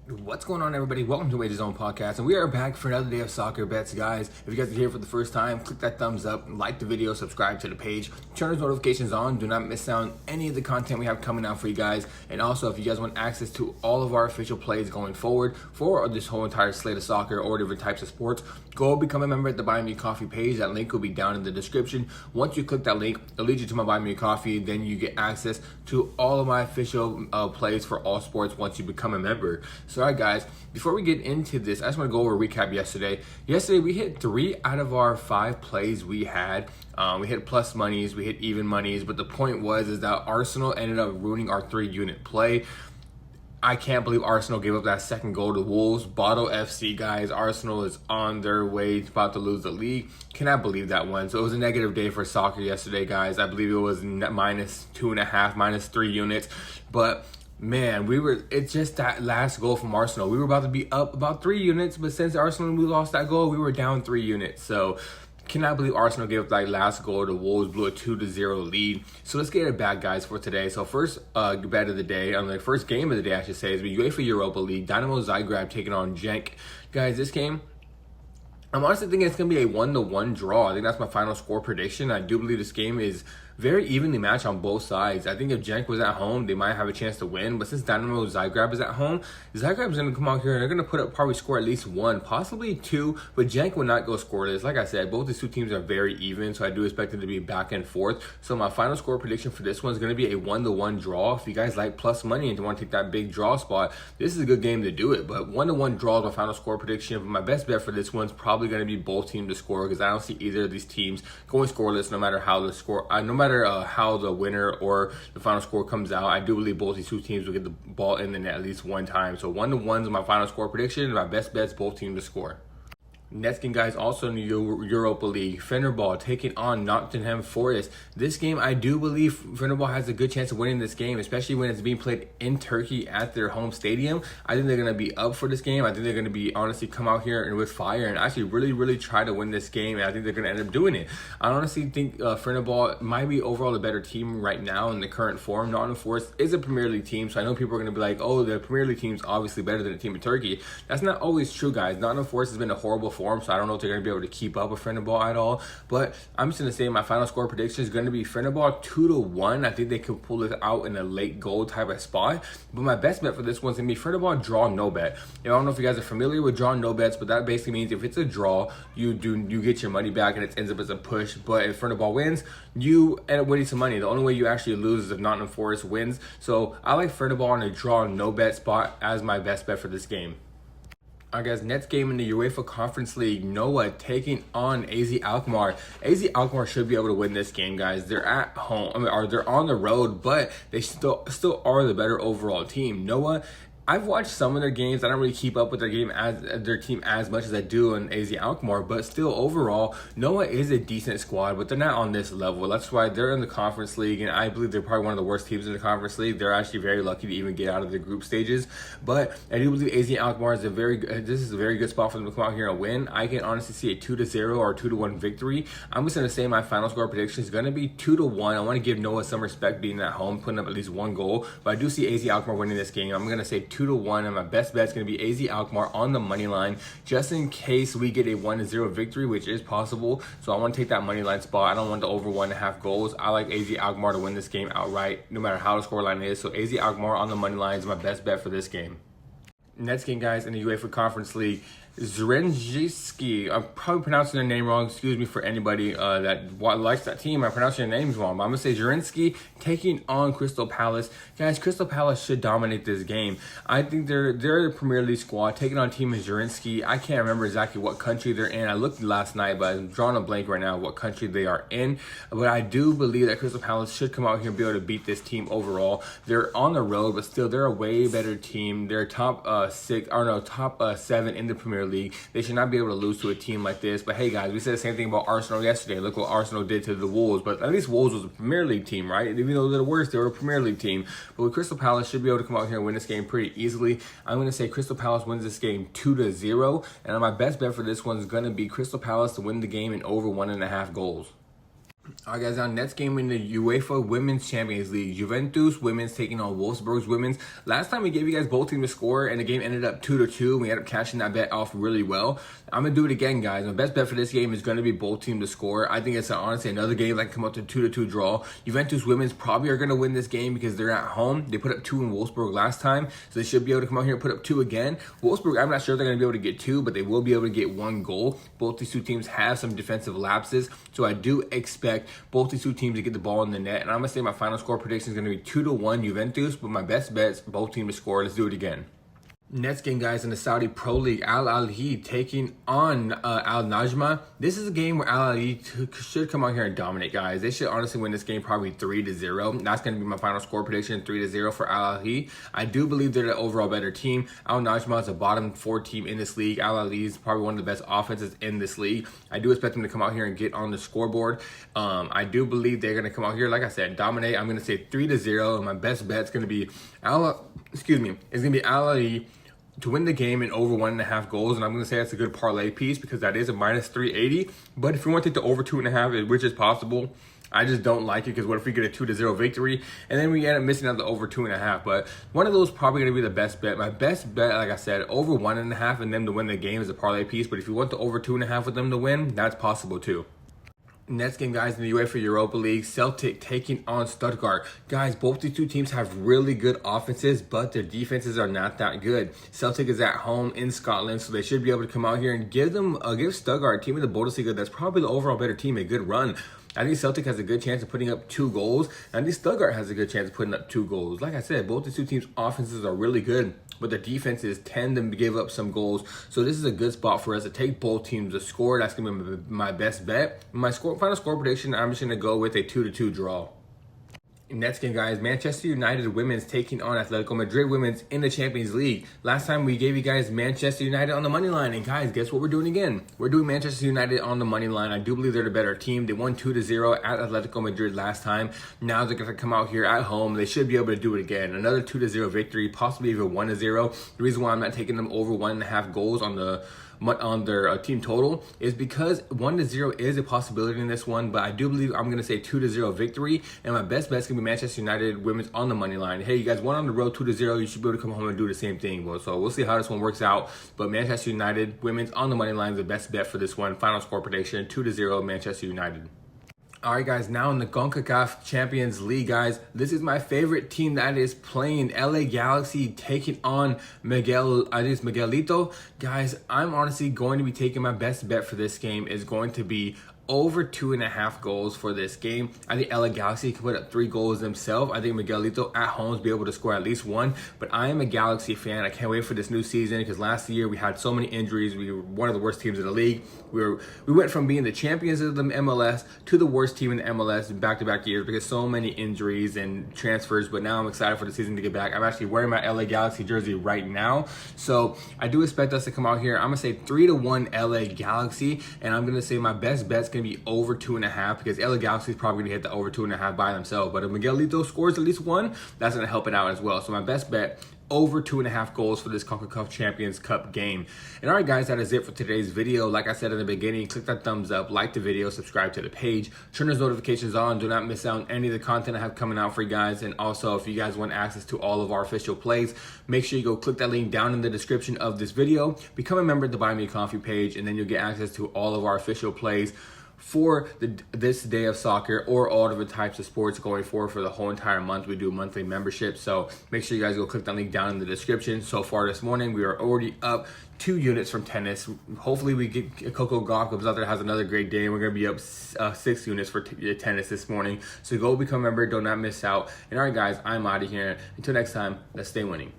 What's going on, everybody? Welcome to Wager Zone Podcast, and we are back for another day of soccer bets, guys. If you guys are here for the first time, click that thumbs up, like the video, subscribe to the page, turn those notifications on. Do not miss out on any of the content we have coming out for you guys. And also, if you guys want access to all of our official plays going forward for this whole entire slate of soccer or different types of sports, go become a member at the Buy Me Coffee page. That link will be down in the description. Once you click that link, it'll lead you to my Buy Me Coffee. Then you get access to all of my official plays for all sports once you become a member. So, all right, guys, before we get into this, I just want to go over a recap yesterday. Yesterday, we hit 3 out of our 5 plays we had. We hit plus monies, we hit even monies, but the point is that Arsenal ended up ruining our 3-unit play. I can't believe Arsenal gave up that second goal to Wolves. Bottle FC, guys. Arsenal is on their way, about to lose the league. Cannot believe that one. So it was a negative day for soccer yesterday, guys. I believe it was minus 2.5, minus 3 units. But man, it's just that last goal from Arsenal. We were about to be up about 3 units, but since Arsenal, we lost that goal, we were down 3 units. So cannot believe Arsenal gave up that last goal to Wolves, blew a 2-0 lead. So let's get it back, guys, for today. So first bet of the day, on the first game of the day, I should say, is the UEFA Europa League. Dynamo Zagreb taking on Genk. Guys, this game, I'm honestly thinking it's going to be a 1-1 draw. I think that's my final score prediction. I do believe this game is very evenly matched on both sides. I think if Genk was at home, they might have a chance to win. But since Dynamo Zagreb is at home, Zagreb is going to come out here and they're going to probably score at least 1, possibly 2. But Genk will not go scoreless. Like I said, both these two teams are very even, so I do expect it to be back and forth. So my final score prediction for this one is going to be a 1-1 draw. If you guys like plus money and want to take that big draw spot, this is a good game to do it. But 1-1 draw is my final score prediction. But my best bet for this one's probably going to be both teams to score, because I don't see either of these teams going scoreless no matter how the score, how the winner or the final score comes out. I do believe both these two teams will get the ball in the net at least one time. So 1-1 is my final score prediction. My best bet's both teams to score. Next game, guys, also in the Europa League, Fenerbahce taking on Nottingham Forest. This game, I do believe Fenerbahce has a good chance of winning this game, especially when it's being played in Turkey at their home stadium. I think they're going to be up for this game. I think they're going to be, honestly, come out here and with fire and actually really try to win this game, and I think they're going to end up doing it. I honestly think Fenerbahce might be overall a better team right now in the current form. Nottingham Forest is a Premier League team, so I know people are going to be like, oh, the Premier League team's obviously better than the team in Turkey. That's not always true, guys. Nottingham Forest has been a horrible form, so I don't know if they're going to be able to keep up with Fenerbahce at all. But I'm just going to say my final score prediction is going to be Fenerbahce 2-1. I think they could pull it out in a late goal type of spot. But my best bet for this one's going to be Fenerbahce draw no bet. I don't know if you guys are familiar with draw no bets, but that basically means if it's a draw, you get your money back and it ends up as a push. But if Fenerbahce wins, you end up winning some money. The only way you actually lose is if Nottingham Forest wins. So I like Fenerbahce on a draw no bet spot as my best bet for this game. Alright, guys, next game in the UEFA Conference League, Noah taking on AZ Alkmaar. AZ Alkmaar should be able to win this game, guys. They're at home, or they're on the road, but they still are the better overall team. Noah, I've watched some of their games. I don't really keep up with their team as much as I do in AZ Alkmaar, but still overall, Noah is a decent squad, but they're not on this level. That's why they're in the Conference League, and I believe they're probably one of the worst teams in the Conference League. They're actually very lucky to even get out of the group stages, but I do believe AZ Alkmaar is this is a very good spot for them to come out here and win. I can honestly see a 2-0 or 2-1 victory. I'm just going to say my final score prediction is going to be 2-1. I want to give Noah some respect being at home, putting up at least 1 goal, but I do see AZ Alkmaar winning this game. I'm going to say 2-1, and my best bet is going to be AZ Alkmaar on the money line, just in case we get a 1-0 victory, which is possible. So I want to take that money line spot. I don't want the over 1.5 goals. I like AZ Alkmaar to win this game outright, no matter how the scoreline is. So AZ Alkmaar on the money line is my best bet for this game. Next game, guys, in the UEFA Conference League, Zrinjski. I'm probably pronouncing their name wrong. Excuse me for anybody that likes that team. I'm pronouncing their names wrong. But I'm going to say Zrinjski taking on Crystal Palace. Guys, Crystal Palace should dominate this game. I think they're a Premier League squad taking on team Zrinjski. I can't remember exactly what country they're in. I looked last night, but I'm drawing a blank right now what country they are in. But I do believe that Crystal Palace should come out here and be able to beat this team overall. They're on the road, but still, they're a way better team. They're top 7 in the Premier League. They should not be able to lose to a team like this. But hey, guys, we said the same thing about Arsenal yesterday. Look what Arsenal did to the Wolves. But at least Wolves was a Premier League team, right? Even though they're the worst, they were a Premier League team. But with Crystal Palace, should be able to come out here and win this game pretty easily. I'm going to say Crystal Palace wins this game 2-0. And my best bet for this one is going to be Crystal Palace to win the game in over 1.5 goals. Alright guys, our next game in the UEFA Women's Champions League. Juventus Women's taking on Wolfsburg's Women's. Last time we gave you guys both teams a score and the game ended up 2-2. We ended up cashing that bet off really well. I'm going to do it again, guys. My best bet for this game is going to be both teams to score. I think it's honestly another game that can come up to 2-2 draw. Juventus Women's probably are going to win this game because they're at home. They put up 2 in Wolfsburg last time, so they should be able to come out here and put up 2 again. Wolfsburg, I'm not sure if they're going to be able to get 2, but they will be able to get 1 goal. Both these two teams have some defensive lapses, so I do expect both these two teams to get the ball in the net. And I'm going to say my final score prediction is going to be 2-1 Juventus, but my best bet's both teams to score. Let's do it again. Next game, guys, in the Saudi Pro League, Al Ahly taking on Al Najma. This is a game where Al Ahly should come out here and dominate, guys. They should honestly win this game probably 3-0. That's going to be my final score prediction, 3-0 for Al Ahly. I do believe they're the overall better team. Al Najma is a bottom 4 team in this league. Al Ahly is probably one of the best offenses in this league. I do expect them to come out here and get on the scoreboard. I do believe they're going to come out here, like I said, dominate. I'm going to say 3-0, and my best bet's going to be Al Ahly to win the game in over 1.5 goals, and I'm going to say that's a good parlay piece because that is a minus 380. But if you want to take the over 2.5, which is possible, I just don't like it because what if we get a 2-0 victory and then we end up missing out the over 2.5? But one of those is probably going to be the best bet. My best bet, like I said, over 1.5 and them to win the game is a parlay piece. But if you want the over 2.5 with them to win, that's possible too. Next game, guys, in the UEFA Europa League, Celtic taking on Stuttgart. Guys, both these two teams have really good offenses, but their defenses are not that good. Celtic is at home in Scotland, so they should be able to come out here and give Stuttgart, team in the Bundesliga that's probably the overall better team, a good run. I think Celtic has a good chance of putting up 2 goals, and I think Stuttgart has a good chance of putting up 2 goals. Like I said, both these two teams' offenses are really good, but their defenses tend to give up some goals. So this is a good spot for us to take both teams to score. That's going to be my best bet. My final score prediction, I'm just going to go with a 2-2 draw. Next game, guys, Manchester United Women's taking on Atletico Madrid Women's in the Champions League. Last time we gave you guys Manchester United on the money line, and guys, guess what we're doing again? We're doing Manchester United on the money line. I do believe they're the better team. They won 2-0 at Atletico Madrid last time. Now they're going to come out here at home. They should be able to do it again. Another 2-0 victory, possibly even 1-0. The reason why I'm not taking them over 1.5 goals on their team total is because 1-0 is a possibility in this one, but I do believe I'm going to say 2-0 victory, and my best bet is going to be Manchester United Women's on the money line. Hey, you guys won on the road 2-0, you should be able to come home and do the same thing. Well, so we'll see how this one works out, but Manchester United Women's on the money line is the best bet for this one. Final score prediction, 2-0 Manchester United. Alright guys, now in the CONCACAF Champions League, guys, this is my favorite team that is playing. LA Galaxy taking on Miguelito. Guys, I'm honestly going to be taking my best bet for this game is going to be over 2.5 goals for this game. I think LA Galaxy can put up 3 goals themselves. I think Miguelito at home will be able to score at least 1. But I am a Galaxy fan. I can't wait for this new season because last year we had so many injuries. We were one of the worst teams in the league. We went from being the champions of the MLS to the worst team in the MLS in back-to-back years because so many injuries and transfers. But now I'm excited for the season to get back. I'm actually wearing my LA Galaxy jersey right now. So I do expect us to come out here. I'm going to say 3-1 LA Galaxy. And I'm going to say my best bet's going to be over 2.5 because LA Galaxy is probably going to hit the over 2.5 by themselves. But if Miguelito scores at least 1, that's going to help it out as well. So my best bet, over 2.5 goals for this CONCACAF Champions Cup game. And alright guys, that is it for today's video. Like I said in the beginning, click that thumbs up, like the video, subscribe to the page, turn those notifications on. Do not miss out on any of the content I have coming out for you guys. And also, if you guys want access to all of our official plays, make sure you go click that link down in the description of this video. Become a member of the Buy Me a Coffee page, and then you'll get access to all of our official plays for this day of soccer or all different types of sports going forward for the whole entire month. We do monthly membership, so make sure you guys go click that link down in the description. So far this morning, we are already up 2 units from tennis. Hopefully we get Coco Gauff comes out there, has another great day, and we're going to be up 6 units for tennis this morning. So go become a member, do not miss out. And all right guys, I'm out of here. Until next time, let's stay winning.